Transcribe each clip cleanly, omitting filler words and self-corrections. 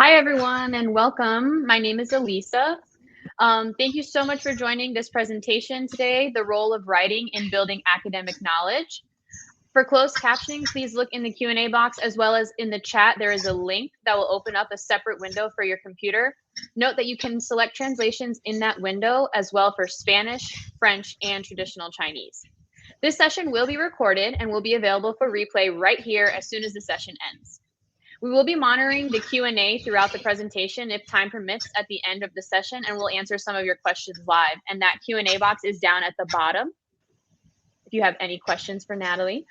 Hi, everyone, and welcome. My name is Elisa. Thank you so much for joining this presentation today, The Role of Writing in Building Academic Knowledge. For closed captioning, please look in the Q&A box as well as in the chat. There is a link that will open up a separate window for your computer. Note that you can select translations in that window as well for Spanish, French, and traditional Chinese. This session will be recorded and will be available for replay right here as soon as the session ends. We will be monitoring the Q&A throughout the presentation if time permits at the end of the session, and we'll answer some of your questions live. And that Q&A box is down at the bottom if you have any questions for Natalie.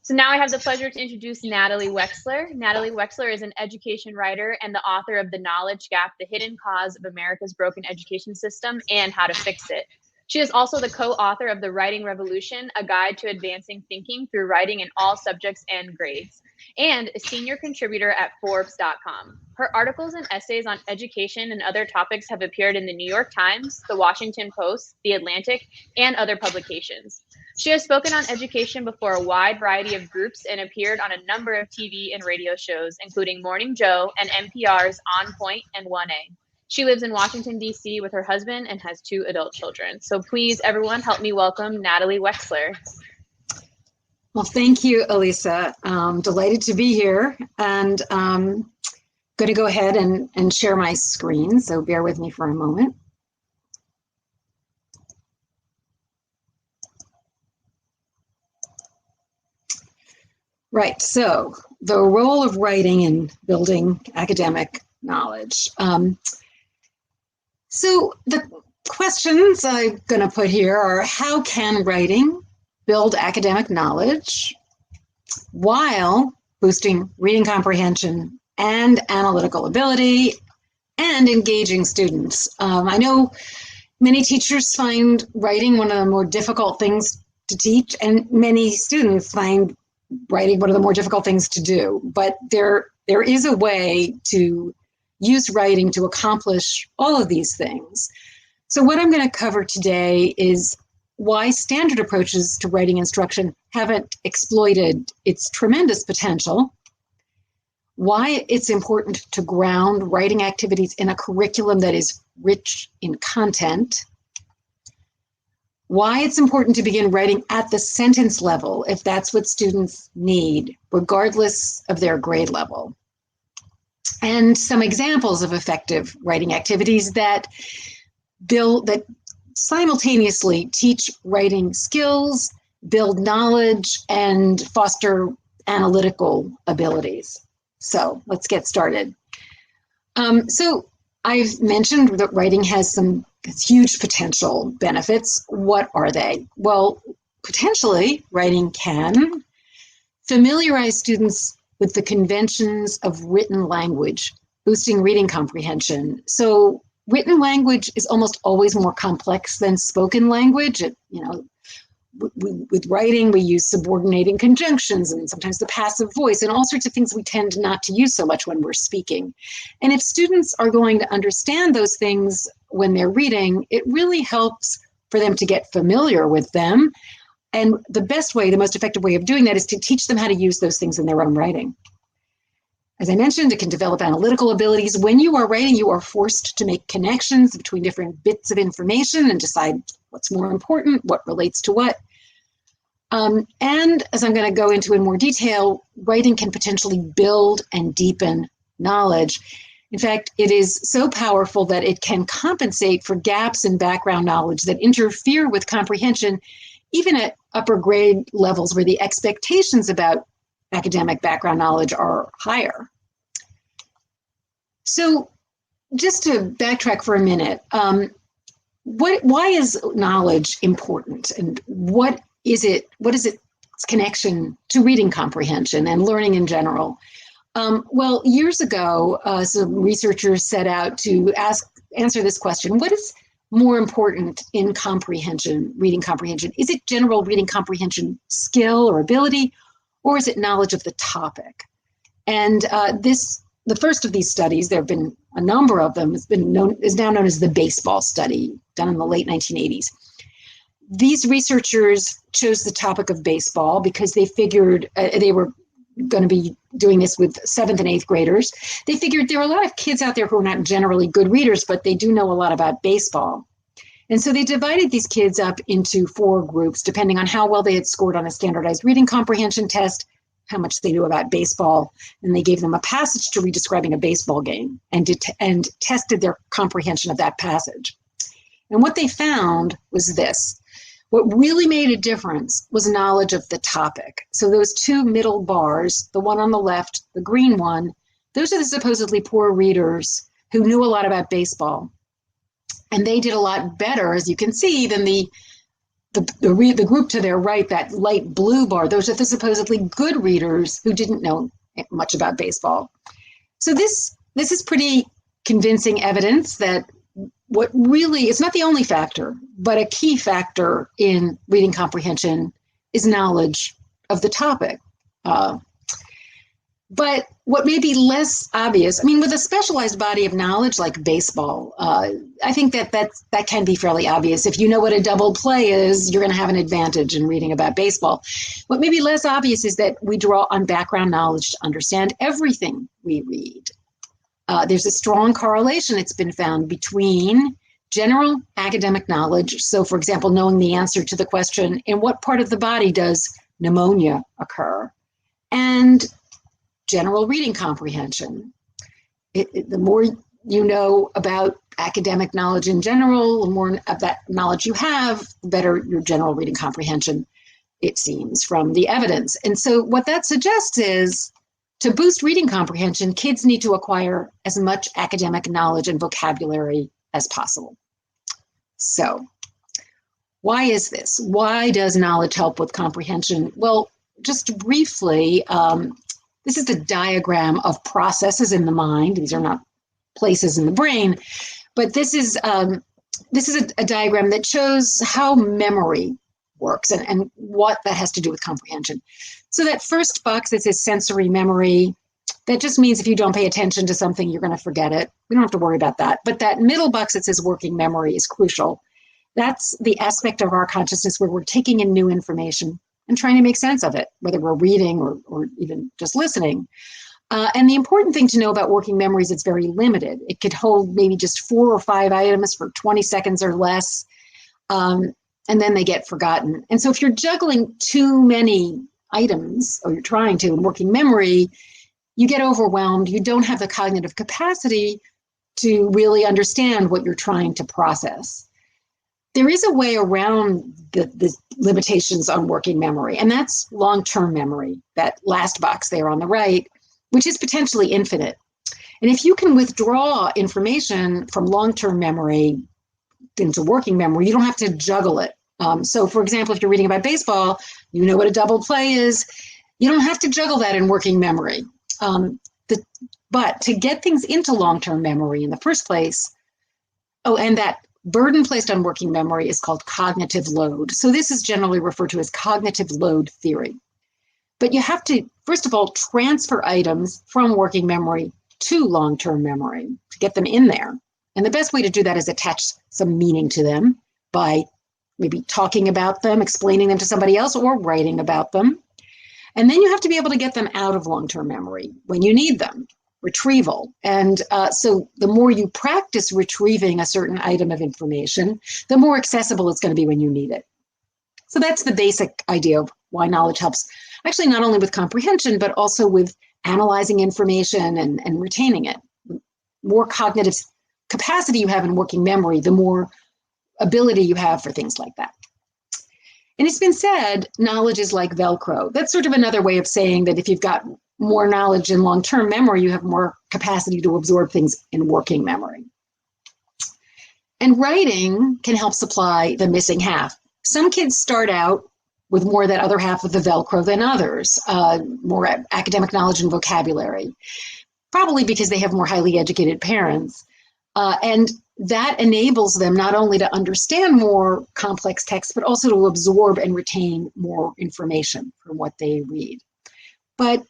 So now I have the pleasure to introduce Natalie Wexler. Natalie Wexler is an education writer and the author of The Knowledge Gap, The Hidden Cause of America's Broken Education System and How to Fix It. She is also the co-author of The Writing Revolution, a guide to advancing thinking through writing in all subjects and grades, and a senior contributor at Forbes.com. Her articles and essays on education and other topics have appeared in the New York Times, the Washington Post, the Atlantic, and other publications. She has spoken on education before a wide variety of groups and appeared on a number of TV and radio shows, including Morning Joe and NPR's On Point and 1A. She lives in Washington, D.C. with her husband and has 2 adult children. So please, everyone, help me welcome Natalie Wexler. Well, thank you, Elisa. Delighted to be here, and going to go ahead and share my screen, so bear with me for a moment. Right, so the role of writing in building academic knowledge. So the questions I'm going to put here are, how can writing build academic knowledge while boosting reading comprehension and analytical ability and engaging students? I know many teachers find writing one of the more difficult things to teach, and many students find writing one of the more difficult things to do. But there is a way to use writing to accomplish all of these things. So what I'm going to cover today is why standard approaches to writing instruction haven't exploited its tremendous potential, why it's important to ground writing activities in a curriculum that is rich in content, why it's important to begin writing at the sentence level if that's what students need, regardless of their grade level, and some examples of effective writing activities that simultaneously teach writing skills, build knowledge, and foster analytical abilities. So let's get started. So I've mentioned that writing has some huge potential benefits. What are they? Well, potentially, writing can familiarize students with the conventions of written language, boosting reading comprehension. So written language is almost always more complex than spoken language. With writing, we use subordinating conjunctions and sometimes the passive voice and all sorts of things we tend not to use so much when we're speaking. And if students are going to understand those things when they're reading, it really helps for them to get familiar with them. And the best way, the most effective way of doing that is to teach them how to use those things in their own writing. As I mentioned, it can develop analytical abilities. When you are writing, you are forced to make connections between different bits of information and decide what's more important, what relates to what. And as I'm going to go into in more detail, writing can potentially build and deepen knowledge. In fact, it is so powerful that it can compensate for gaps in background knowledge that interfere with comprehension, even at upper grade levels where the expectations about academic background knowledge are higher. So just to backtrack for a minute, why is knowledge important, and what is its connection to reading comprehension and learning in general? Well, years ago, some researchers set out to answer this question: what is more important in comprehension, reading comprehension? Is it general reading comprehension skill or ability, or is it knowledge of the topic? And the first of these studies, there have been a number of them, is now known as the baseball study, done in the late 1980s. These researchers chose the topic of baseball because they figured they were going to be doing this with 7th and 8th graders. They figured there are a lot of kids out there who are not generally good readers, but they do know a lot about baseball. And so they divided these kids up into 4 groups, depending on how well they had scored on a standardized reading comprehension test, how much they knew about baseball, and they gave them a passage to read describing a baseball game and tested their comprehension of that passage. And what they found was this. What really made a difference was knowledge of the topic. So those 2 middle bars, the one on the left, the green one, those are the supposedly poor readers who knew a lot about baseball. And they did a lot better, as you can see, than the group to their right, that light blue bar. Those are the supposedly good readers who didn't know much about baseball. So this is pretty convincing evidence that what really, it's not the only factor, but a key factor in reading comprehension is knowledge of the topic. But what may be less obvious, I mean, with a specialized body of knowledge like baseball, I think that can be fairly obvious. If you know what a double play is, you're going to have an advantage in reading about baseball. What may be less obvious is that we draw on background knowledge to understand everything we read. There's a strong correlation, it's been found, between general academic knowledge. So, for example, knowing the answer to the question, in what part of the body does pneumonia occur? And general reading comprehension. The more you know about academic knowledge in general, the more of that knowledge you have, the better your general reading comprehension, it seems, from the evidence. And so what that suggests is, to boost reading comprehension, kids need to acquire as much academic knowledge and vocabulary as possible. So why is this? Why does knowledge help with comprehension? Well, just briefly, this is a diagram of processes in the mind. These are not places in the brain, but this is a diagram that shows how memory works and what that has to do with comprehension. So that first box that says sensory memory, that just means if you don't pay attention to something, you're going to forget it. We don't have to worry about that. But that middle box that says working memory is crucial. That's the aspect of our consciousness where we're taking in new information and trying to make sense of it, whether we're reading or even just listening. And the important thing to know about working memory is it's very limited. It could hold maybe just 4 or 5 items for 20 seconds or less, and then they get forgotten. And so if you're juggling too many items, or you're trying to in working memory, you get overwhelmed. You don't have the cognitive capacity to really understand what you're trying to process. There is a way around the limitations on working memory, and that's long-term memory, that last box there on the right, which is potentially infinite. And if you can withdraw information from long-term memory into working memory, you don't have to juggle it. So, for example, if you're reading about baseball, you know what a double play is. You don't have to juggle that in working memory. But to get things into long-term memory in the first place, and that burden placed on working memory is called cognitive load. So this is generally referred to as cognitive load theory. But you have to, first of all, transfer items from working memory to long-term memory to get them in there. And the best way to do that is attach some meaning to them by maybe talking about them, explaining them to somebody else, or writing about them. And then you have to be able to get them out of long-term memory when you need them, retrieval. And so the more you practice retrieving a certain item of information, the more accessible it's going to be when you need it. So that's the basic idea of why knowledge helps, actually not only with comprehension, but also with analyzing information and retaining it. The more cognitive capacity you have in working memory, the more ability you have for things like that. And it's been said, knowledge is like Velcro. That's sort of another way of saying that if you've got more knowledge in long-term memory, you have more capacity to absorb things in working memory. And writing can help supply the missing half. Some kids start out with more of that other half of the Velcro than others, more academic knowledge and vocabulary, probably because they have more highly educated parents. And that enables them not only to understand more complex texts, but also to absorb and retain more information from what they read. But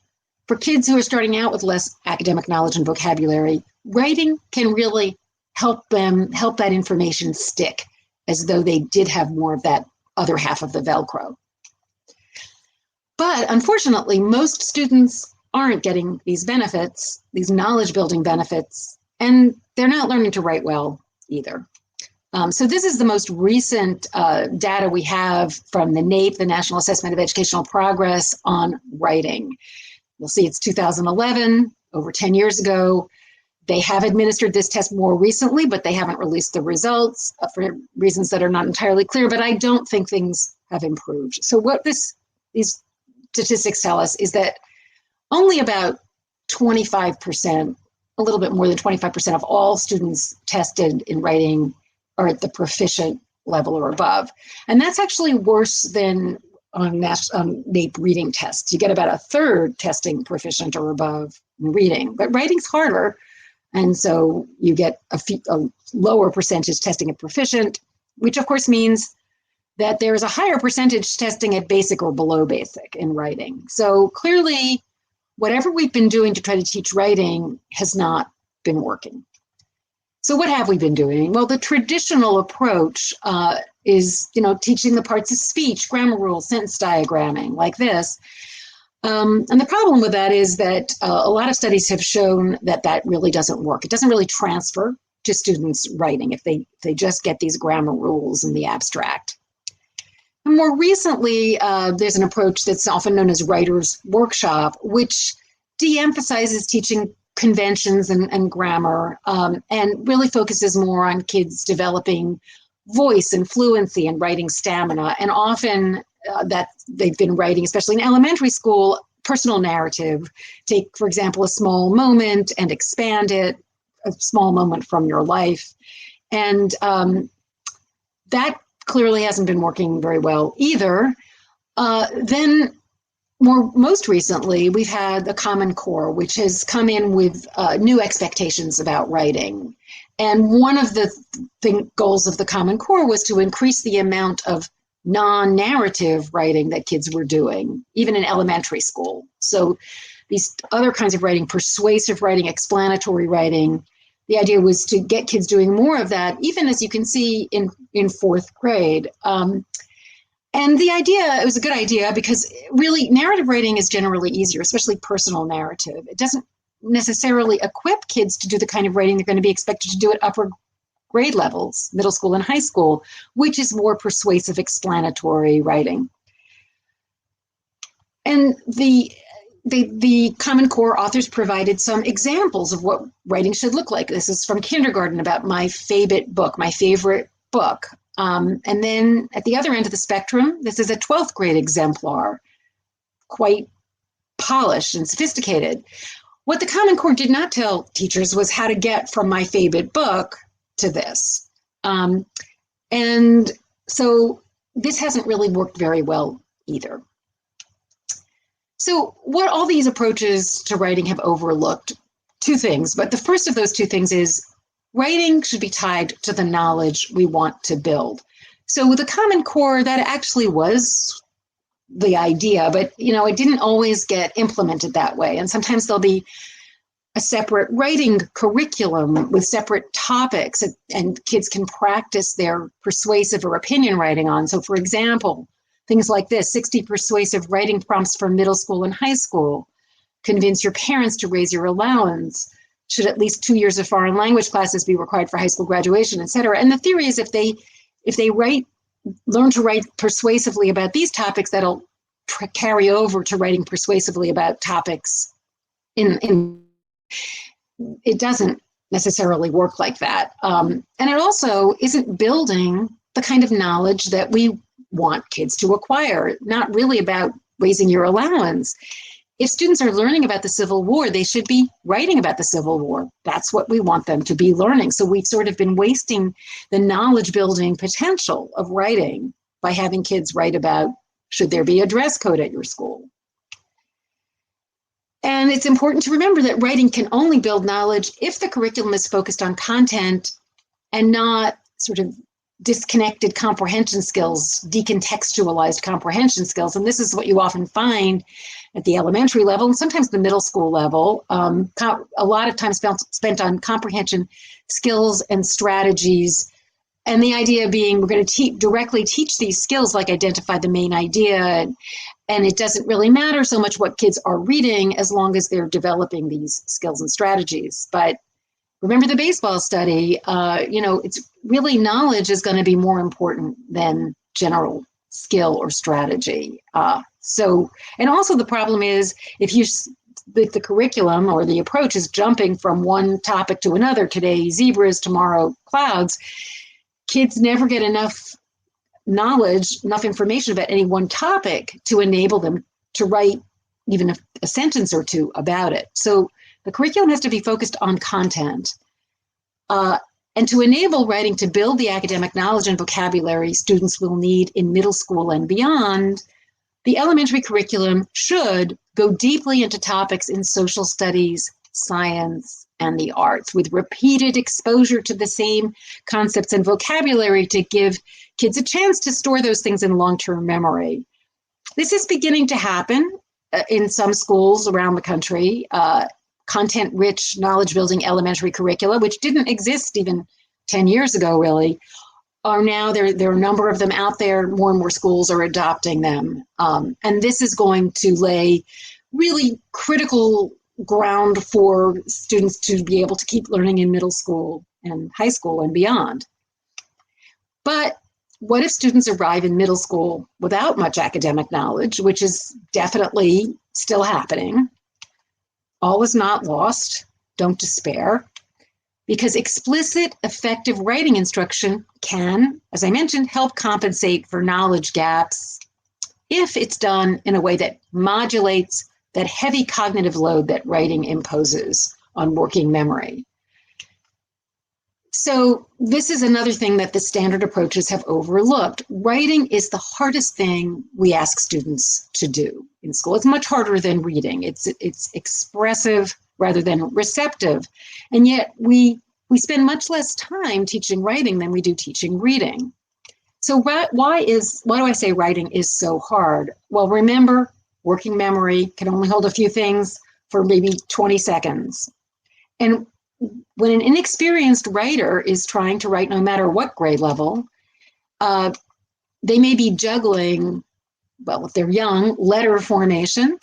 for kids who are starting out with less academic knowledge and vocabulary, writing can really help that information stick as though they did have more of that other half of the Velcro. But unfortunately, most students aren't getting these benefits, these knowledge building benefits, and they're not learning to write well either. So this is the most recent data we have from the NAEP, the National Assessment of Educational Progress, on writing. You'll see it's 2011, over 10 years ago. They have administered this test more recently, but they haven't released the results for reasons that are not entirely clear, but I don't think things have improved. So what these statistics tell us is that only about 25%, a little bit more than 25% of all students tested in writing are at the proficient level or above. And that's actually worse than on NAEP reading tests. You get about a third testing proficient or above in reading, but writing's harder. And so you get a lower percentage testing at proficient, which of course means that there's a higher percentage testing at basic or below basic in writing. So clearly, whatever we've been doing to try to teach writing has not been working. So what have we been doing? Well, the traditional approach is, teaching the parts of speech, grammar rules, sentence diagramming, like this. And the problem with that is that a lot of studies have shown that that really doesn't work. It doesn't really transfer to students' writing if they just get these grammar rules in the abstract. And more recently, there's an approach that's often known as writer's workshop, which de-emphasizes teaching conventions and grammar, and really focuses more on kids developing voice and fluency and writing stamina. And often that they've been writing, especially in elementary school, personal narrative. Take, for example, a small moment and expand it, a small moment from your life. And that clearly hasn't been working very well either. Then most recently, we've had the Common Core, which has come in with new expectations about writing. And one of the goals of the Common Core was to increase the amount of non-narrative writing that kids were doing, even in elementary school. So these other kinds of writing, persuasive writing, explanatory writing, the idea was to get kids doing more of that, even as you can see in fourth grade. And the idea, it was a good idea because really narrative writing is generally easier, especially personal narrative. It doesn't necessarily equip kids to do the kind of writing they're going to be expected to do at upper grade levels, middle school and high school, which is more persuasive explanatory writing. And the Common Core authors provided some examples of what writing should look like. This is from kindergarten about my favorite book. And then at the other end of the spectrum, this is a 12th grade exemplar, quite polished and sophisticated. What the Common Core did not tell teachers was how to get from my favorite book to this. And so this hasn't really worked very well either. So what all these approaches to writing have overlooked, two things, but the first of those two things is writing should be tied to the knowledge we want to build. So with the Common Core, that actually was the idea, but it didn't always get implemented that way. And sometimes there'll be a separate writing curriculum with separate topics, and kids can practice their persuasive or opinion writing on. So for example, things like this, 60 persuasive writing prompts for middle school and high school, convince your parents to raise your allowance, should at least 2 years of foreign language classes be required for high school graduation, et cetera. And the theory is if they learn to write persuasively about these topics, that'll carry over to writing persuasively about topics in it doesn't necessarily work like that. And it also isn't building the kind of knowledge that we want kids to acquire, not really about raising your allowance. If students are learning about the Civil War, they should be writing about the Civil War. That's what we want them to be learning. So we've sort of been wasting the knowledge building potential of writing by having kids write about, should there be a dress code at your school? And it's important to remember that writing can only build knowledge if the curriculum is focused on content and not sort of disconnected comprehension skills, decontextualized comprehension skills. And this is what you often find at the elementary level and sometimes the middle school level. A lot of time spent on comprehension skills and strategies. And the idea being we're going to directly teach these skills, like identify the main idea And it doesn't really matter so much what kids are reading as long as they're developing these skills and strategies. But remember the baseball study, it's really knowledge is going to be more important than general skill or strategy. And also the problem is if the curriculum or the approach is jumping from one topic to another, today zebras, tomorrow clouds, kids never get enough knowledge, enough information about any one topic to enable them to write even a sentence or two about it. So the curriculum has to be focused on content. And to enable writing to build the academic knowledge and vocabulary students will need in middle school and beyond, the elementary curriculum should go deeply into topics in social studies, science, and the arts, with repeated exposure to the same concepts and vocabulary to give kids a chance to store those things in long-term memory. This is beginning to happen in some schools around the country. Content-rich, knowledge-building elementary curricula, which didn't exist even 10 years ago, really, are now, there are a number of them out there. More and more schools are adopting them. And this is going to lay really critical ground for students to be able to keep learning in middle school and high school and beyond. But what if students arrive in middle school without much academic knowledge, which is definitely still happening? All is not lost. Don't despair, because explicit, effective writing instruction can, as I mentioned, help compensate for knowledge gaps if it's done in a way that modulates that heavy cognitive load that writing imposes on working memory. So this is another thing that the standard approaches have overlooked. Writing is the hardest thing we ask students to do in school. It's much harder than reading. It's expressive rather than receptive. And yet we spend much less time teaching writing than we do teaching reading. So why do I say writing is so hard? Well, remember, working memory can only hold a few things for maybe 20 seconds. And when an inexperienced writer is trying to write, no matter what grade level, they may be juggling, well, if they're young, letter formation,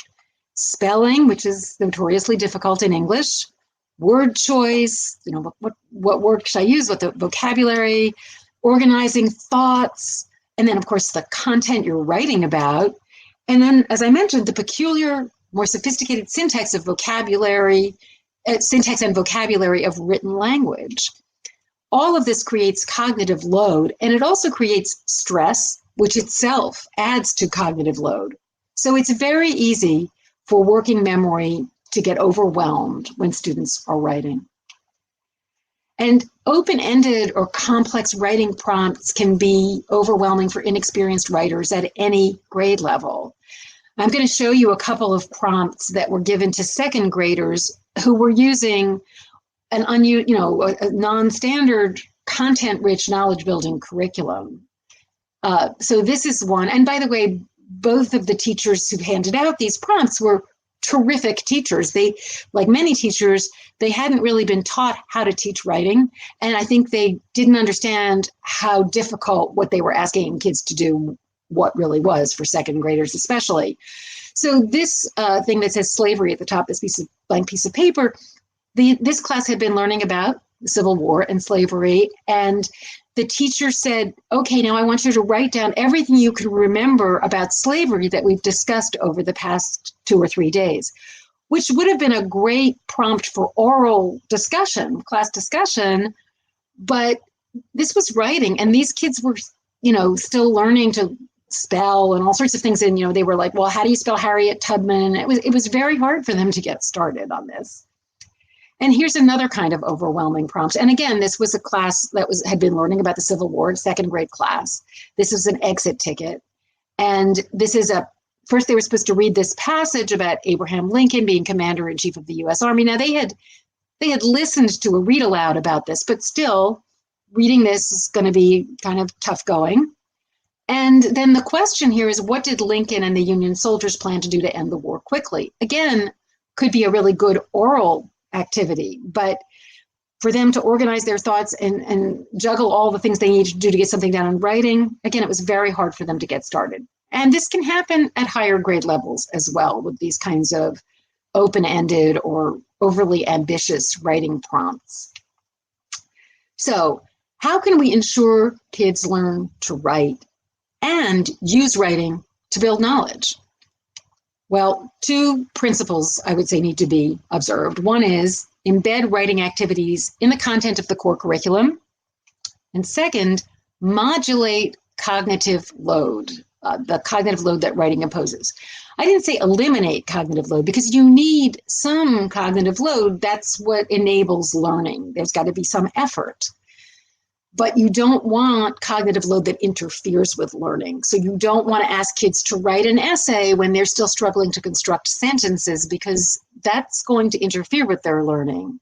spelling, which is notoriously difficult in English, word choice, what word should I use, what the vocabulary, organizing thoughts, and then, of course, the content you're writing about. And then, as I mentioned, the peculiar, more sophisticated syntax and vocabulary of written language. All of this creates cognitive load, and it also creates stress, which itself adds to cognitive load. So it's very easy for working memory to get overwhelmed when students are writing. And open-ended or complex writing prompts can be overwhelming for inexperienced writers at any grade level. I'm going to show you a couple of prompts that were given to second graders who were using a non-standard content-rich knowledge-building curriculum. So this is one. And by the way, both of the teachers who handed out these prompts were terrific teachers. They, like many teachers, they hadn't really been taught how to teach writing. And I think they didn't understand how difficult what they were asking kids to do, what really was for second graders especially. So this thing that says slavery at the top, this blank piece of paper, this class had been learning about the Civil War and slavery, and the teacher said, okay, now I want you to write down everything you can remember about slavery that we've discussed over the past 2 or 3 days, which would have been a great prompt for oral discussion, class discussion, but this was writing, and these kids were, still learning to spell and all sorts of things, and they were like, well, how do you spell Harriet Tubman? It was very hard for them to get started on this. And here's another kind of overwhelming prompt. And again, this was a class that had been learning about the Civil War, second grade class. This was an exit ticket. And this is first they were supposed to read this passage about Abraham Lincoln being commander-in-chief of the U.S. Army. Now they had listened to a read aloud about this, but still reading this is going to be kind of tough going. And then the question here is, what did Lincoln and the Union soldiers plan to do to end the war quickly? Again, could be a really good oral activity, but for them to organize their thoughts and juggle all the things they needed to do to get something down in writing, again, it was very hard for them to get started. And this can happen at higher grade levels as well with these kinds of open-ended or overly ambitious writing prompts. So, how can we ensure kids learn to write and use writing to build knowledge? Well, two principles I would say need to be observed. One is embed writing activities in the content of the core curriculum. And second, modulate cognitive load, the cognitive load that writing imposes. I didn't say eliminate cognitive load because you need some cognitive load. That's what enables learning. There's got to be some effort. But you don't want cognitive load that interferes with learning. So you don't want to ask kids to write an essay when they're still struggling to construct sentences because that's going to interfere with their learning.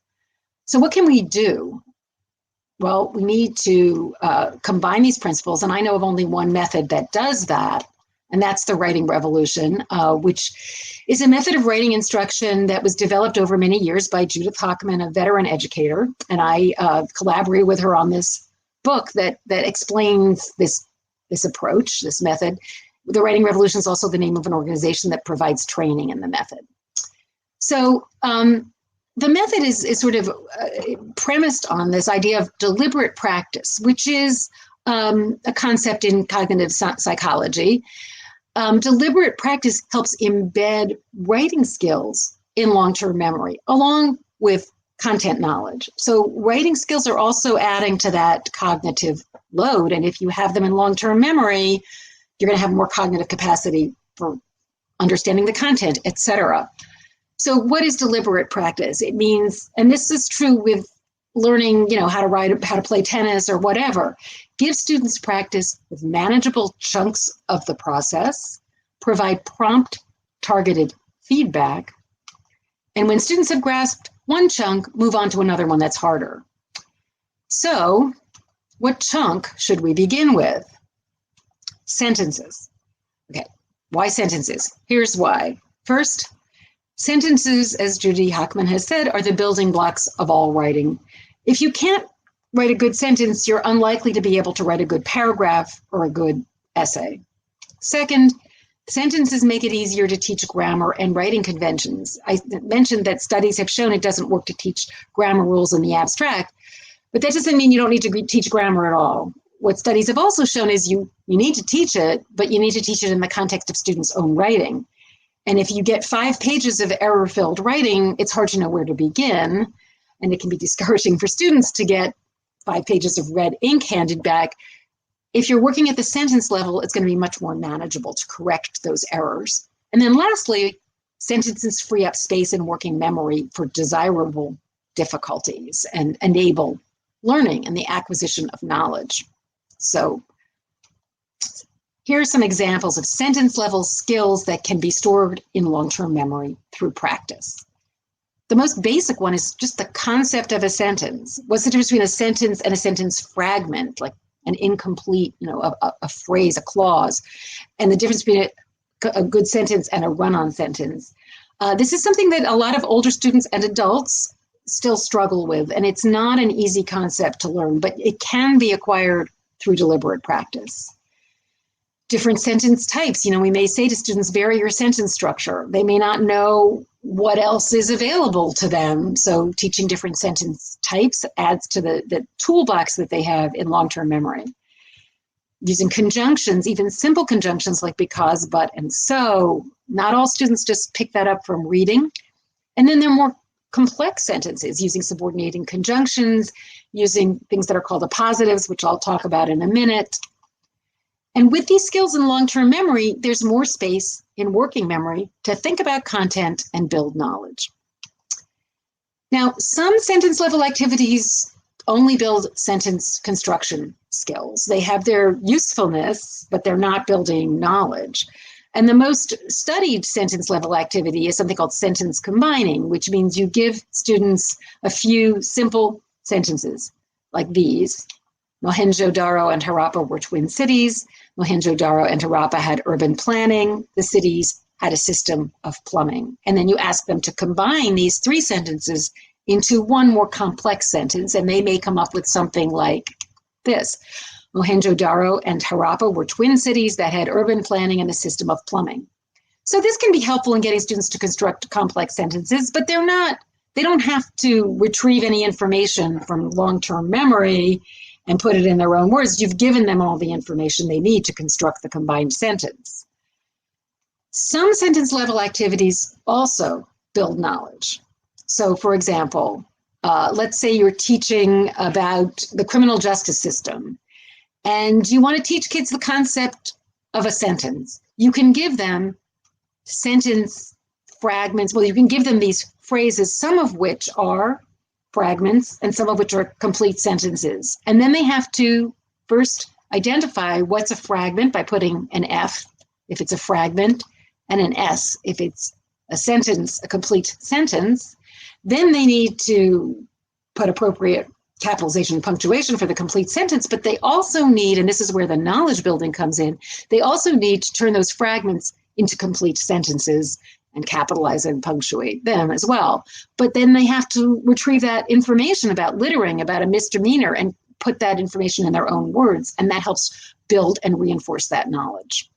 So what can we do? Well, we need to combine these principles. And I know of only one method that does that, and that's the writing revolution, which is a method of writing instruction that was developed over many years by Judith Hockman, a veteran educator. And I collaborated with her on this book that explains this approach, this method. The Writing Revolution is also the name of an organization that provides training in the method. So the method is sort of premised on this idea of deliberate practice, which is a concept in cognitive psychology. Deliberate practice helps embed writing skills in long-term memory, along with content knowledge. So writing skills are also adding to that cognitive load. And if you have them in long-term memory, you're going to have more cognitive capacity for understanding the content, etc. So what is deliberate practice? It means, and this is true with learning, how to write, how to play tennis or whatever, give students practice with manageable chunks of the process, provide prompt, targeted feedback, and when students have grasped one chunk, move on to another one that's harder. So, what chunk should we begin with? Sentences. Okay, why sentences? Here's why. First, sentences, as Judy Hockman has said, are the building blocks of all writing. If you can't write a good sentence, you're unlikely to be able to write a good paragraph or a good essay. Second, sentences make it easier to teach grammar and writing conventions. I mentioned that studies have shown it doesn't work to teach grammar rules in the abstract, but that doesn't mean you don't need to teach grammar at all. What studies have also shown is you need to teach it, but you need to teach it in the context of students' own writing. And if you get 5 pages of error-filled writing, it's hard to know where to begin, and it can be discouraging for students to get 5 pages of red ink handed back. If you're working at the sentence level, it's going to be much more manageable to correct those errors. And then lastly, sentences free up space in working memory for desirable difficulties and enable learning and the acquisition of knowledge. So here are some examples of sentence level skills that can be stored in long-term memory through practice. The most basic one is just the concept of a sentence. What's the difference between a sentence and a sentence fragment, like an incomplete, a phrase, a clause, and the difference between a good sentence and a run-on sentence. This is something that a lot of older students and adults still struggle with, and it's not an easy concept to learn, but it can be acquired through deliberate practice. Different sentence types, we may say to students, vary your sentence structure. They may not know what else is available to them. So teaching different sentence types adds to the toolbox that they have in long-term memory. Using conjunctions, even simple conjunctions like because, but, and so. Not all students just pick that up from reading. And then there are more complex sentences using subordinating conjunctions, using things that are called appositives, which I'll talk about in a minute. And with these skills in long-term memory, there's more space in working memory to think about content and build knowledge. Now, some sentence level activities only build sentence construction skills. They have their usefulness, but they're not building knowledge. And the most studied sentence level activity is something called sentence combining, which means you give students a few simple sentences like these. Mohenjo-Daro and Harappa were twin cities. Mohenjo-Daro and Harappa had urban planning. The cities had a system of plumbing. And then you ask them to combine these 3 sentences into one more complex sentence, and they may come up with something like this. Mohenjo-Daro and Harappa were twin cities that had urban planning and a system of plumbing. So this can be helpful in getting students to construct complex sentences, but they don't have to retrieve any information from long-term memory and put it in their own words. You've given them all the information they need to construct the combined sentence. Some sentence level activities also build knowledge. So for example, let's say you're teaching about the criminal justice system and you want to teach kids the concept of a sentence. You can give them sentence fragments. Well, you can give them these phrases, some of which are fragments and some of which are complete sentences. And then they have to first identify what's a fragment by putting an F if it's a fragment and an S if it's a sentence, a complete sentence. Then they need to put appropriate capitalization and punctuation for the complete sentence, but they also need, and this is where the knowledge building comes in, they also need to turn those fragments into complete sentences and capitalize and punctuate them as well. But then they have to retrieve that information about littering, about a misdemeanor, and put that information in their own words, and that helps build and reinforce that knowledge.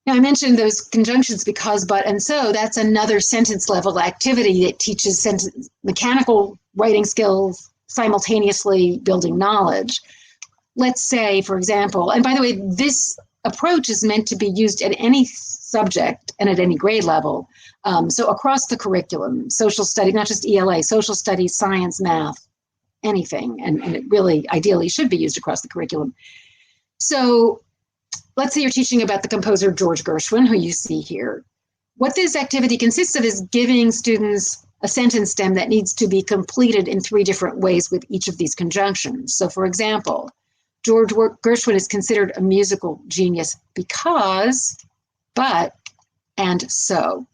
Now, I mentioned those conjunctions because, but, and so. That's another sentence level activity that teaches mechanical writing skills simultaneously building knowledge. Let's say, for example, and by the way, this approach is meant to be used at any subject and at any grade level. So across the curriculum, social studies, not just ELA, social studies, science, math, anything, and it really ideally should be used across the curriculum. So let's say you're teaching about the composer George Gershwin, who you see here. What this activity consists of is giving students a sentence stem that needs to be completed in 3 different ways with each of these conjunctions. So for example, George Gershwin is considered a musical genius because, but, and so.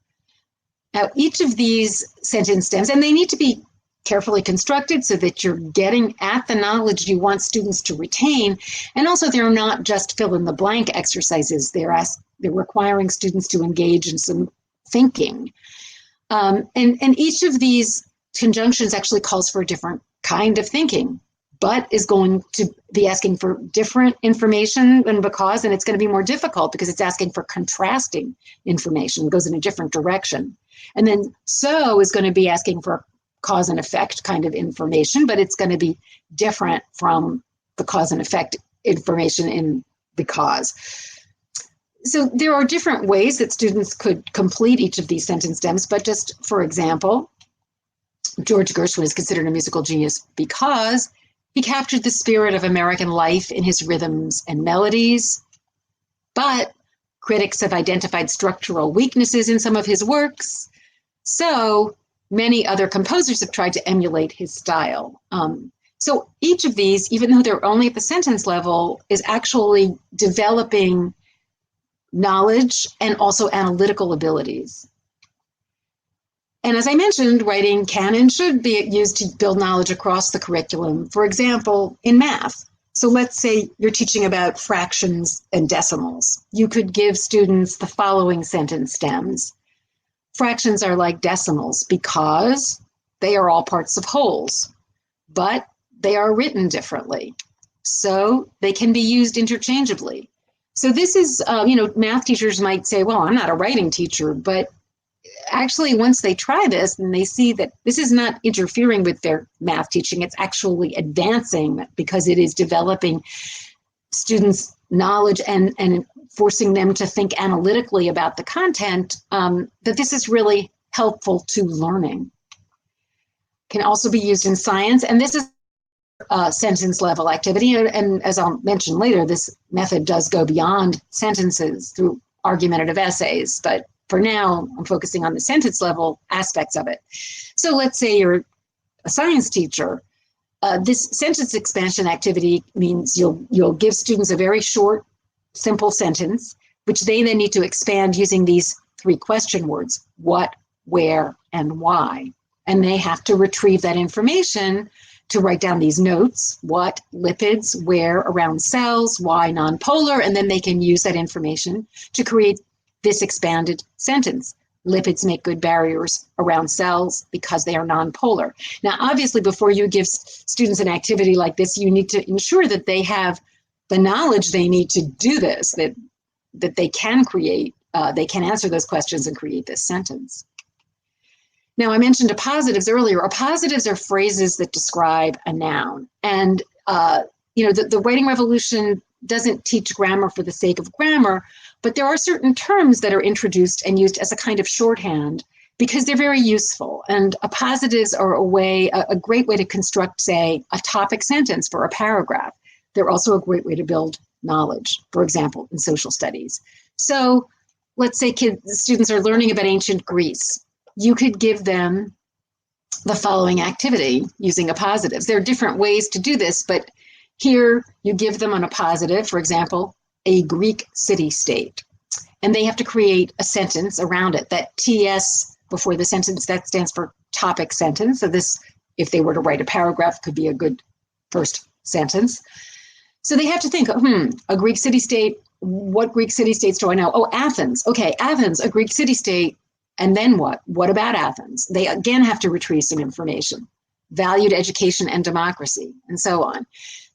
Now, each of these sentence stems, and they need to be carefully constructed so that you're getting at the knowledge you want students to retain. And also they're not just fill in the blank exercises. They're requiring students to engage in some thinking. And each of these conjunctions actually calls for a different kind of thinking, but is going to be asking for different information than because, and it's going to be more difficult because it's asking for contrasting information. It goes in a different direction. And then so is going to be asking for cause and effect kind of information, but it's going to be different from the cause and effect information in because. So there are different ways that students could complete each of these sentence stems, but just for example, George Gershwin is considered a musical genius because he captured the spirit of American life in his rhythms and melodies, but critics have identified structural weaknesses in some of his works. So many other composers have tried to emulate his style. So each of these, even though they're only at the sentence level, is actually developing knowledge and also analytical abilities. And as I mentioned, writing can and should be used to build knowledge across the curriculum. For example, in math. So let's say you're teaching about fractions and decimals. You could give students the following sentence stems. Fractions are like decimals because they are all parts of wholes, but they are written differently. So they can be used interchangeably. So this is, math teachers might say, well, I'm not a writing teacher, but actually once they try this and they see that this is not interfering with their math teaching, it's actually advancing because it is developing students' knowledge and forcing them to think analytically about the content, that this is really helpful to learning. Can also be used in science, and this is a sentence level activity. And as I'll mention later, this method does go beyond sentences through argumentative essays, but for now, I'm focusing on the sentence level aspects of it. So let's say you're a science teacher. This sentence expansion activity means you'll give students a very short, simple sentence, which they then need to expand using these 3 question words: what, where, and why. And they have to retrieve that information to write down these notes: what, lipids, where, around cells, why, nonpolar, and then they can use that information to create this expanded sentence. Lipids make good barriers around cells because they are nonpolar. Now, obviously, before you give students an activity like this, you need to ensure that they have the knowledge they need to do this, that they can create, they can answer those questions and create this sentence. Now, I mentioned appositives earlier. Appositives are phrases that describe a noun. And, the writing revolution doesn't teach grammar for the sake of grammar, but there are certain terms that are introduced and used as a kind of shorthand because they're very useful. And appositives are a great way to construct, say, a topic sentence for a paragraph. They're also a great way to build knowledge, for example, in social studies. So let's say students are learning about ancient Greece. You could give them the following activity using appositives. There are different ways to do this, but here you give them an appositive, for example, a Greek city-state, and they have to create a sentence around it. That TS before the sentence, that stands for topic sentence. So this, if they were to write a paragraph, could be a good first sentence. So they have to think, a Greek city-state, what Greek city-states do I know? Oh, Athens. Okay, Athens, a Greek city-state. And then what? What about Athens? They again have to retrieve some information. Valued education and democracy, and so on.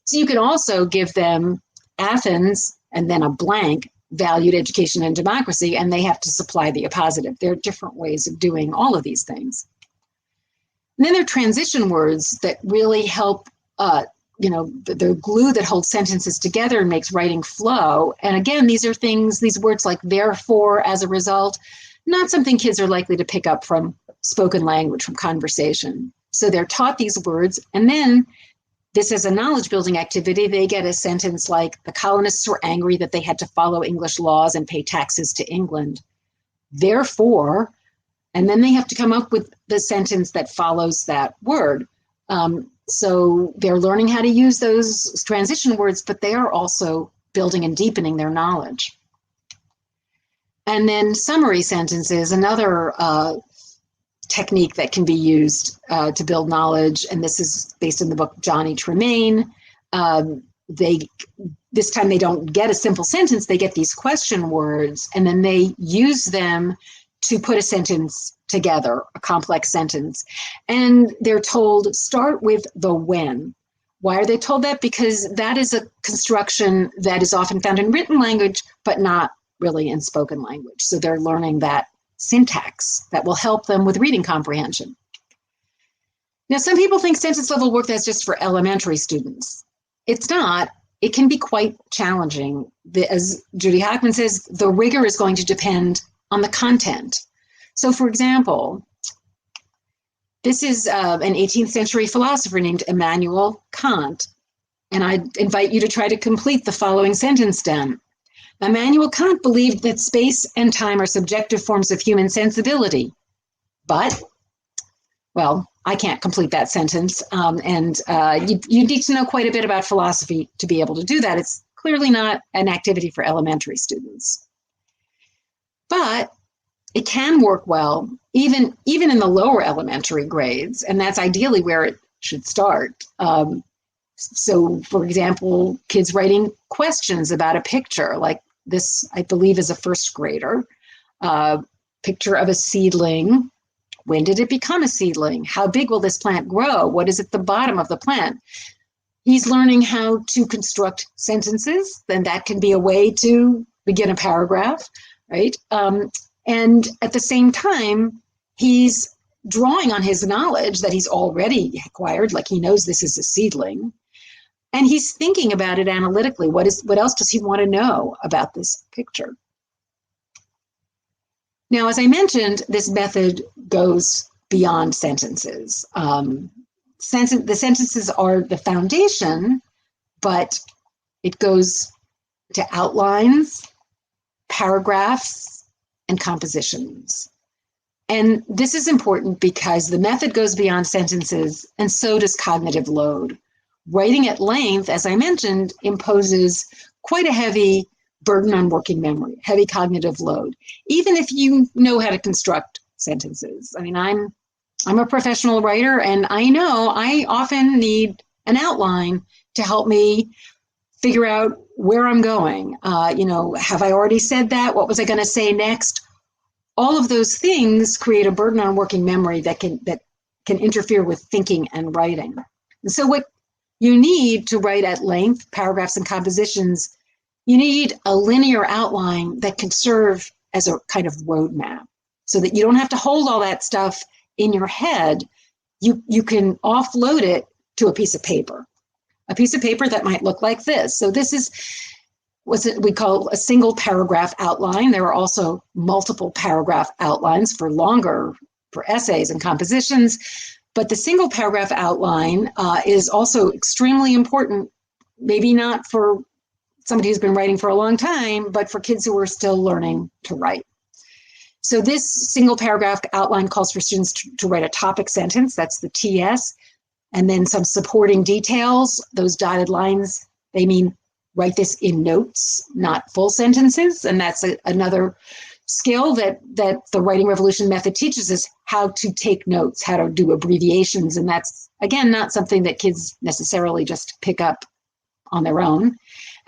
So you can also give them Athens and then a blank, valued education and democracy, and they have to supply the appositive. There are different ways of doing all of these things. And then there are transition words that really help, the glue that holds sentences together and makes writing flow. And again, these words like therefore, as a result, not something kids are likely to pick up from spoken language, from conversation. So they're taught these words, and then this is a knowledge building activity. They get a sentence like, the colonists were angry that they had to follow English laws and pay taxes to England. Therefore, and then they have to come up with the sentence that follows that word. So they're learning how to use those transition words, but they are also building and deepening their knowledge. And then summary sentences, another technique that can be used to build knowledge, and this is based in the book Johnny Tremaine. This time they don't get a simple sentence, they get these question words, and then they use them to put a sentence together, a complex sentence. And they're told, start with the when. Why are they told that? Because that is a construction that is often found in written language, but not really in spoken language. So they're learning that syntax that will help them with reading comprehension. Now, some people think sentence level work that's just for elementary students. It's not. It can be quite challenging. As Judy Hockman says, the rigor is going to depend on the content. So, for example, this is an 18th century philosopher named Immanuel Kant, and I invite you to try to complete the following sentence stem. Immanuel Kant believed that space and time are subjective forms of human sensibility, but, well, I can't complete that sentence, and you need to know quite a bit about philosophy to be able to do that. It's clearly not an activity for elementary students. But it can work well, even in the lower elementary grades, and that's ideally where it should start. So, for example, kids writing questions about a picture, like this, I believe, is a first grader. Picture of a seedling. When did it become a seedling? How big will this plant grow? What is at the bottom of the plant? He's learning how to construct sentences, then that can be a way to begin a paragraph, right? And at the same time, he's drawing on his knowledge that he's already acquired, like he knows this is a seedling, and he's thinking about it analytically. What else does he want to know about this picture? Now, as I mentioned, this method goes beyond sentences. The sentences are the foundation, but it goes to outlines, paragraphs, and compositions. And this is important because the method goes beyond sentences, and so does cognitive load. Writing at length, as I mentioned, imposes quite a heavy burden on working memory, heavy cognitive load, even if you know how to construct sentences. I mean, I'm a professional writer, and I know I often need an outline to help me figure out where I'm going. Have I already said that? What was I going to say next? all of those things create a burden on working memory that can interfere with thinking and writing. And so what you need to write at length, paragraphs and compositions, you need a linear outline that can serve as a kind of roadmap so that you don't have to hold all that stuff in your head. You can offload it to a piece of paper that might look like this. So this is what we call a single paragraph outline. There are also multiple paragraph outlines for essays and compositions, but the single paragraph outline is also extremely important, maybe not for somebody who's been writing for a long time, but for kids who are still learning to write. So this single paragraph outline calls for students to write a topic sentence, that's the TS, and then some supporting details. Those dotted lines, they mean write this in notes, not full sentences. And that's another skill that the Writing Revolution method teaches us, how to take notes, how to do abbreviations. And that's, again, not something that kids necessarily just pick up on their own.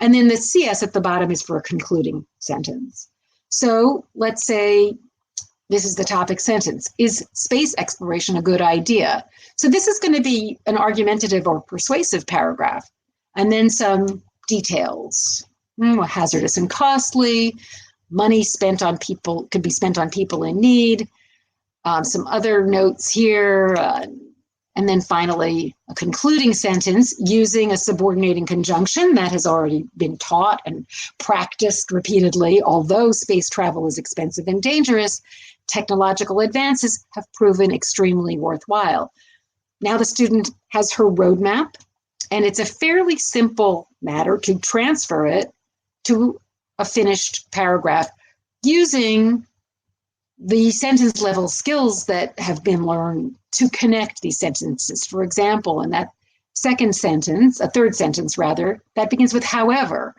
And then the CS at the bottom is for a concluding sentence. So let's say this is the topic sentence. Is space exploration a good idea? So this is going to be an argumentative or persuasive paragraph. And then some details. Hazardous and costly. Money spent on people could be spent on people in need. Some other notes here. And then finally, a concluding sentence using a subordinating conjunction that has already been taught and practiced repeatedly. Although space travel is expensive and dangerous, technological advances have proven extremely worthwhile. Now the student has her roadmap, and it's a fairly simple matter to transfer it to a finished paragraph using the sentence level skills that have been learned to connect these sentences. For example, in that third sentence, that begins with however.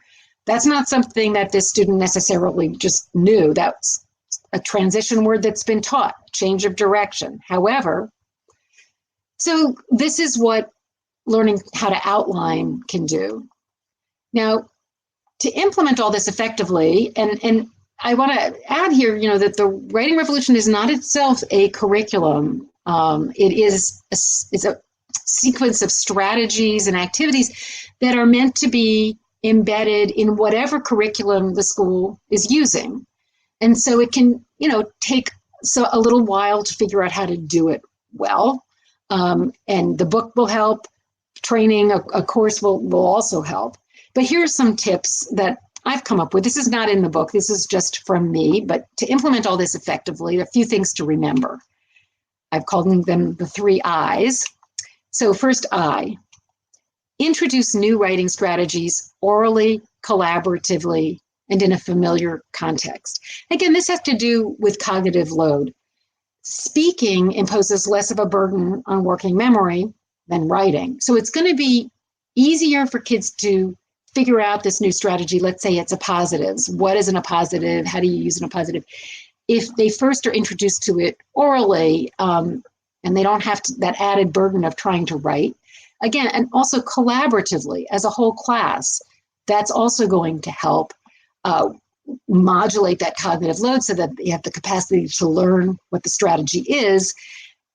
That's not something that this student necessarily just knew. That's a transition word that's been taught, change of direction. However, so this is what learning how to outline can do. Now, to implement all this effectively, and I want to add here, that the Writing Revolution is not itself a curriculum. It is a sequence of strategies and activities that are meant to be embedded in whatever curriculum the school is using. And so it can, take a little while to figure out how to do it well. And the book will help. Training, a course will also help. But here are some tips that I've come up with. This is not in the book. This is just from me. But to implement all this effectively, a few things to remember. I've called them the 3 I's. So first I, introduce new writing strategies orally, collaboratively, and in a familiar context. Again, this has to do with cognitive load. Speaking imposes less of a burden on working memory than writing. So it's going to be easier for kids to figure out this new strategy. Let's say it's a positives. What is an appositive? How do you use an appositive? If they first are introduced to it orally, and they don't have that added burden of trying to write, again, and also collaboratively as a whole class, that's also going to help modulate that cognitive load so that you have the capacity to learn what the strategy is,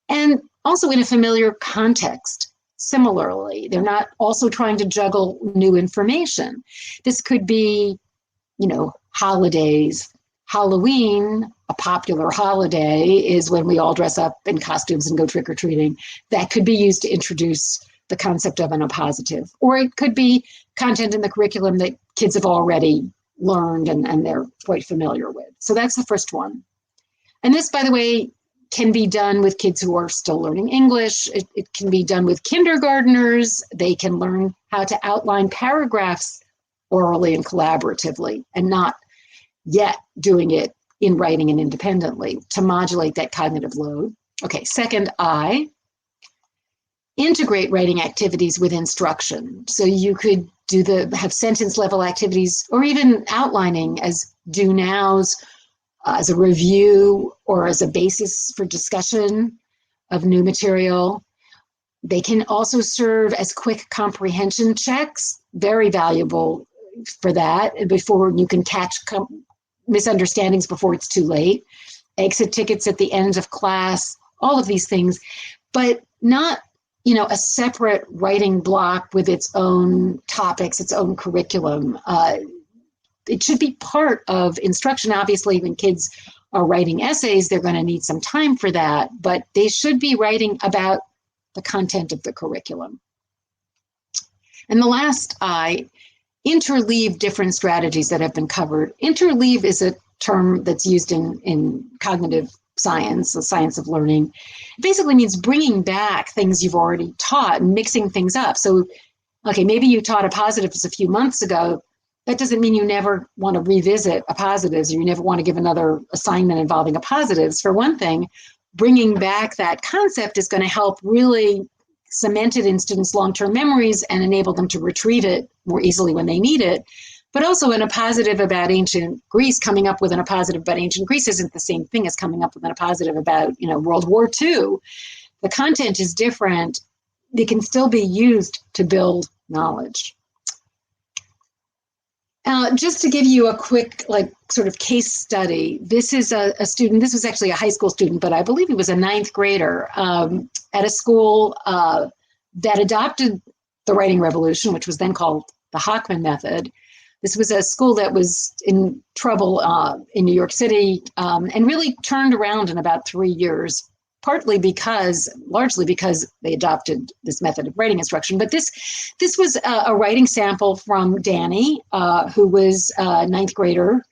and also in a familiar context. Similarly, they're not also trying to juggle new information. This could be, holidays. Halloween, a popular holiday, is when we all dress up in costumes and go trick-or-treating. That could be used to introduce the concept of an appositive. Or it could be content in the curriculum that kids have already learned and they're quite familiar with. So that's the first one. And this, by the way, can be done with kids who are still learning English. It can be done with kindergartners. They can learn how to outline paragraphs orally and collaboratively, and not yet doing it in writing and independently to modulate that cognitive load. Okay, second I, integrate writing activities with instruction. So you could have sentence level activities or even outlining as do nows, as a review or as a basis for discussion of new material. They can also serve as quick comprehension checks, very valuable for that, before you can catch misunderstandings before it's too late. exit tickets at the end of class, all of these things, but not, a separate writing block with its own topics, its own curriculum. It should be part of instruction. Obviously, when kids are writing essays, they're going to need some time for that, but they should be writing about the content of the curriculum. And the last interleave different strategies that have been covered. Interleave is a term that's used in cognitive science, the science of learning. It basically means bringing back things you've already taught and mixing things up. So, okay, maybe you taught a positives a few months ago. That doesn't mean you never want to revisit a positives, or you never want to give another assignment involving a positives. For one thing, bringing back that concept is going to help really cement it in students' long-term memories and enable them to retrieve it more easily when they need it. But also, in a positive about ancient Greece, coming up with a positive about ancient Greece isn't the same thing as coming up with a positive about, World War II. The content is different. They can still be used to build knowledge. Just to give you a quick, sort of case study, this is a student, this was actually a high school student, but I believe he was a 9th grader at a school that adopted the writing revolution, which was then called the Hockman method. This was a school that was in trouble in New York City and really turned around in about 3 years, largely because they adopted this method of writing instruction. But this was a writing sample from Danny, who was a 9th grader.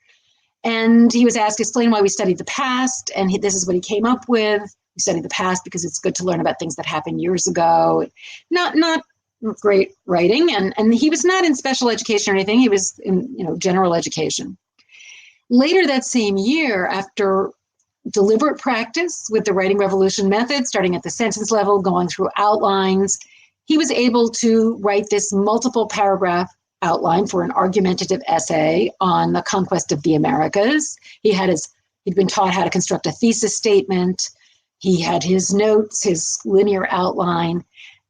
And he was asked to explain why we studied the past. And this is what he came up with. We studied the past because it's good to learn about things that happened years ago. Not great writing. And he was not in special education or anything. He was in, general education. Later that same year, after deliberate practice with the writing revolution method, starting at the sentence level, going through outlines, he was able to write this multiple paragraph outline for an argumentative essay on the conquest of the Americas. He'd been taught how to construct a thesis statement. He had his notes, his linear outline,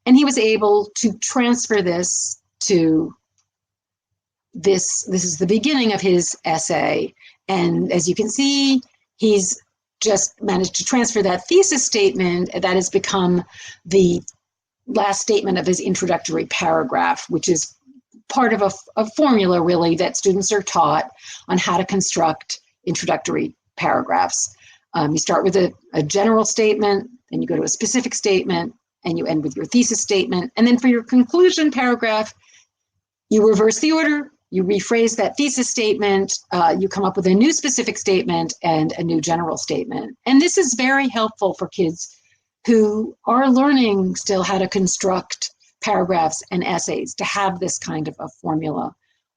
and he was able to transfer this to this. This is the beginning of his essay. And as you can see, he's just managed to transfer that thesis statement that has become the last statement of his introductory paragraph, which is part of a formula, really, that students are taught on how to construct introductory paragraphs. You start with a general statement, then you go to a specific statement, and you end with your thesis statement. And then for your conclusion paragraph, you reverse the order. You rephrase that thesis statement, you come up with a new specific statement and a new general statement. And this is very helpful for kids who are learning still how to construct paragraphs and essays, to have this kind of a formula.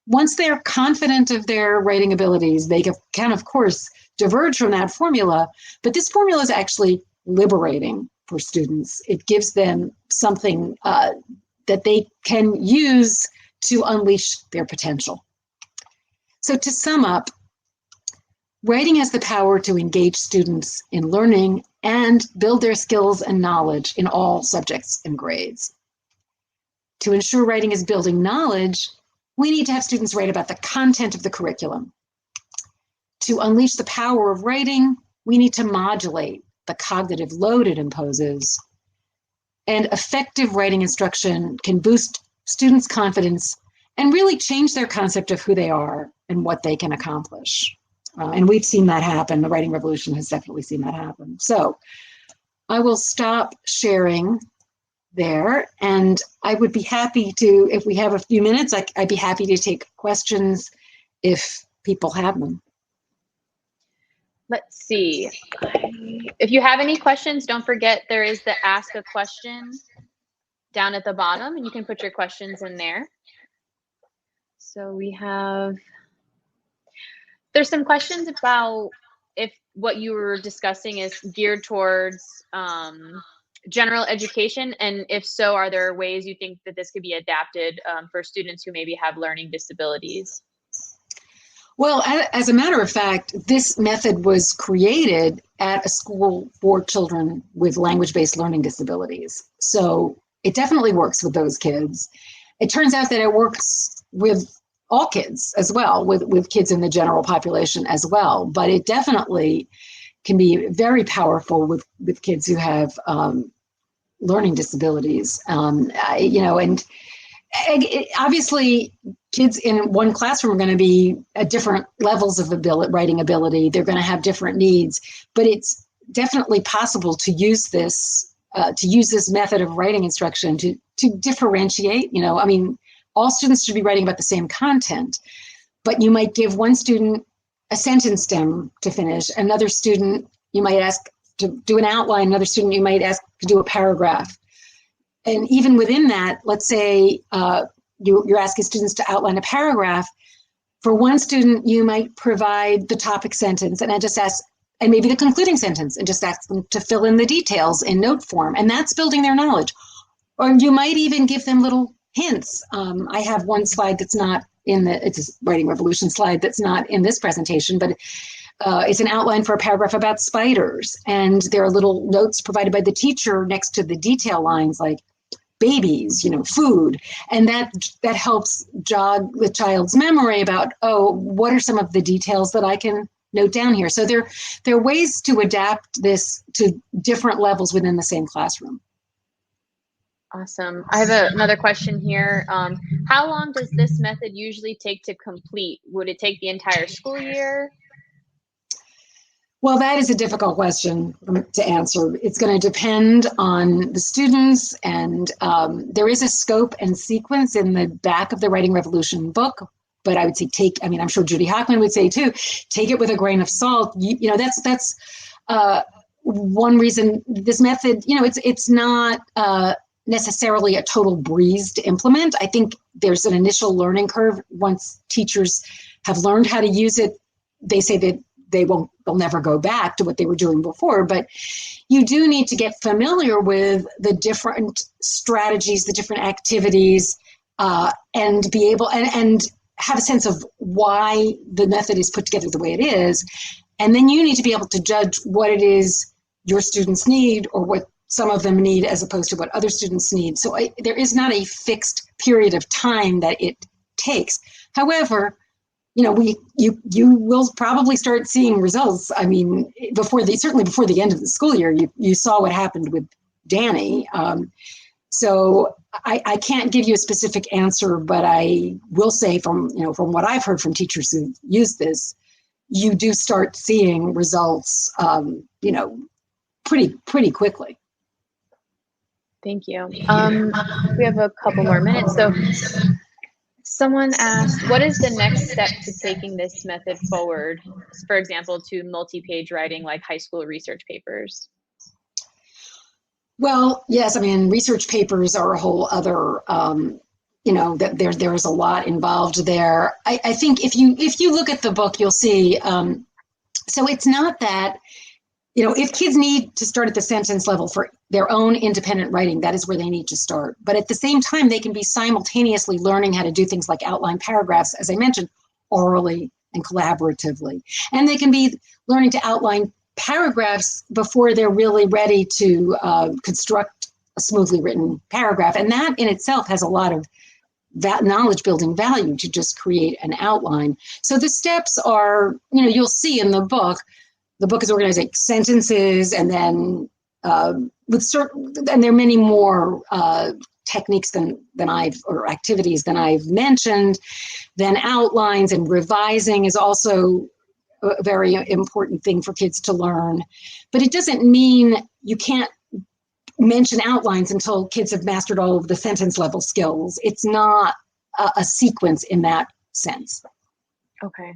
Once they're confident of their writing abilities, they can, of course, diverge from that formula, but this formula is actually liberating for students. It gives them something that they can use to unleash their potential. So to sum up, writing has the power to engage students in learning and build their skills and knowledge in all subjects and grades. To ensure writing is building knowledge, we need to have students write about the content of the curriculum. To unleash the power of writing, we need to modulate the cognitive load it imposes. And effective writing instruction can boost students' confidence and really change their concept of who they are and what they can accomplish. And we've seen that happen. The writing revolution has definitely seen that happen. So I will stop sharing there, and I would be happy to, if we have a few minutes, I'd be happy to take questions if people have them. Let's see. If you have any questions, don't forget there is the Ask a Question down at the bottom, and you can put your questions in there. So there's some questions about if what you were discussing is geared towards general education, and if so, are there ways you think that this could be adapted for students who maybe have learning disabilities? Well, as a matter of fact, this method was created at a school for children with language-based learning disabilities. So it definitely works with those kids. It turns out that it works with all kids as well, with kids in the general population as well. But it definitely can be very powerful with kids who have learning disabilities. And obviously kids in one classroom are going to be at different levels of writing ability. They're going to have different needs, but it's definitely possible to use this method of writing instruction to differentiate. All students should be writing about the same content, but you might give one student a sentence stem to finish. Another student, you might ask to do an outline. Another student, you might ask to do a paragraph. And even within that, let's say you're asking students to outline a paragraph. For one student, you might provide the topic sentence and and maybe the concluding sentence, and just ask them to fill in the details in note form. And that's building their knowledge. Or you might even give them little hints. I have one slide that's not it's a Writing Revolution slide that's not in this presentation, but it's an outline for a paragraph about spiders. And there are little notes provided by the teacher next to the detail lines like babies, food. And that helps jog the child's memory about, what are some of the details that I can note down here? So there are ways to adapt this to different levels within the same classroom. Awesome. I have another question here. How long does this method usually take to complete? Would it take the entire school year? Well, that is a difficult question to answer. It's going to depend on the students, and there is a scope and sequence in the back of the Writing Revolution book. But I would say I'm sure Judy Hockman would say too, take it with a grain of salt. That's one reason this method, it's not necessarily a total breeze to implement. I think there's an initial learning curve. Once teachers have learned how to use it, they say that they'll never go back to what they were doing before. But you do need to get familiar with the different strategies, the different activities, and be able and have a sense of why the method is put together the way it is. And then you need to be able to judge what it is your students need, or what some of them need as opposed to what other students need. So there is not a fixed period of time that it takes. However, you will probably start seeing results. I mean, certainly before the end of the school year, you saw what happened with Danny. So I can't give you a specific answer, but I will say from what I've heard from teachers who use this, you do start seeing results, pretty quickly. Thank you. We have a couple more minutes. So someone asked, what is the next step to taking this method forward? For example, to multi-page writing like high school research papers? Well, yes, research papers are a whole other, that there's a lot involved there. I think if you look at the book, you'll see, so it's not that, if kids need to start at the sentence level for their own independent writing, that is where they need to start. But at the same time, they can be simultaneously learning how to do things like outline paragraphs, as I mentioned, orally and collaboratively. And they can be learning to outline paragraphs before they're really ready to construct a smoothly written paragraph. And that in itself has a lot of that knowledge building value to just create an outline. So the steps are, you'll see in the book is organized like sentences, and then and there are many more techniques or activities than I've mentioned. Then outlines and revising is also a very important thing for kids to learn. But it doesn't mean you can't mention outlines until kids have mastered all of the sentence level skills. It's not a sequence in that sense. Okay.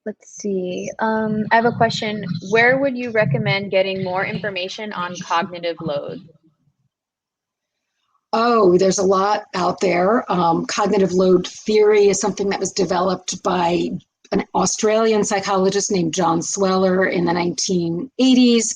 Let's see. I have a question. Where would you recommend getting more information on cognitive load? Oh, there's a lot out there. Cognitive load theory is something that was developed by an Australian psychologist named John Sweller in the 1980s.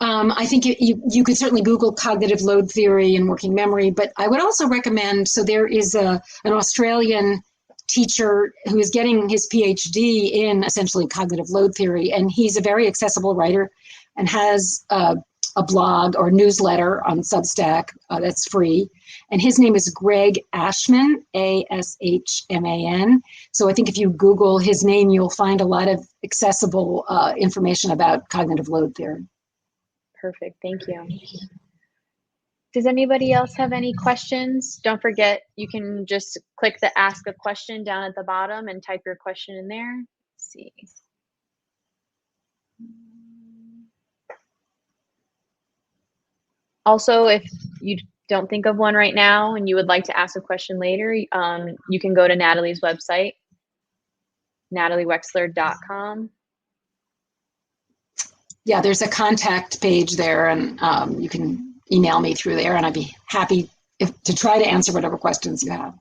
I think you could certainly Google cognitive load theory and working memory, but I would also recommend, so there is an Australian teacher who is getting his PhD in essentially cognitive load theory, and he's a very accessible writer and has a a blog or newsletter on Substack that's free. And his name is Greg Ashman, Ashman. So I think if you Google his name, you'll find a lot of accessible information about cognitive load theory. Perfect. Thank you. Does anybody else have any questions? Don't forget, you can just click the ask a question down at the bottom and type your question in there. Let's see. Also, if you don't think of one right now and you would like to ask a question later, you can go to Natalie's website, nataliewexler.com. Yeah, there's a contact page there, and you can email me through there, and I'd be happy to try to answer whatever questions you have.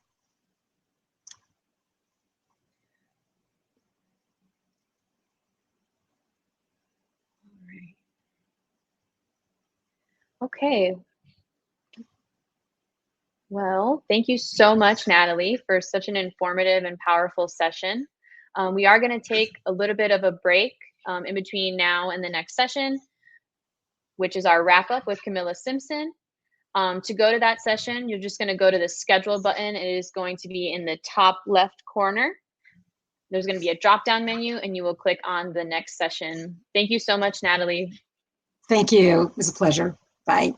Okay. Well, thank you so much, Natalie, for such an informative and powerful session. We are going to take a little bit of a break in between now and the next session, which is our wrap up with Camilla Simpson. To go to that session, you're just going to go to the schedule button. It is going to be in the top left corner. There's going to be a drop down menu, and you will click on the next session. Thank you so much, Natalie. Thank you. It was a pleasure. Bye.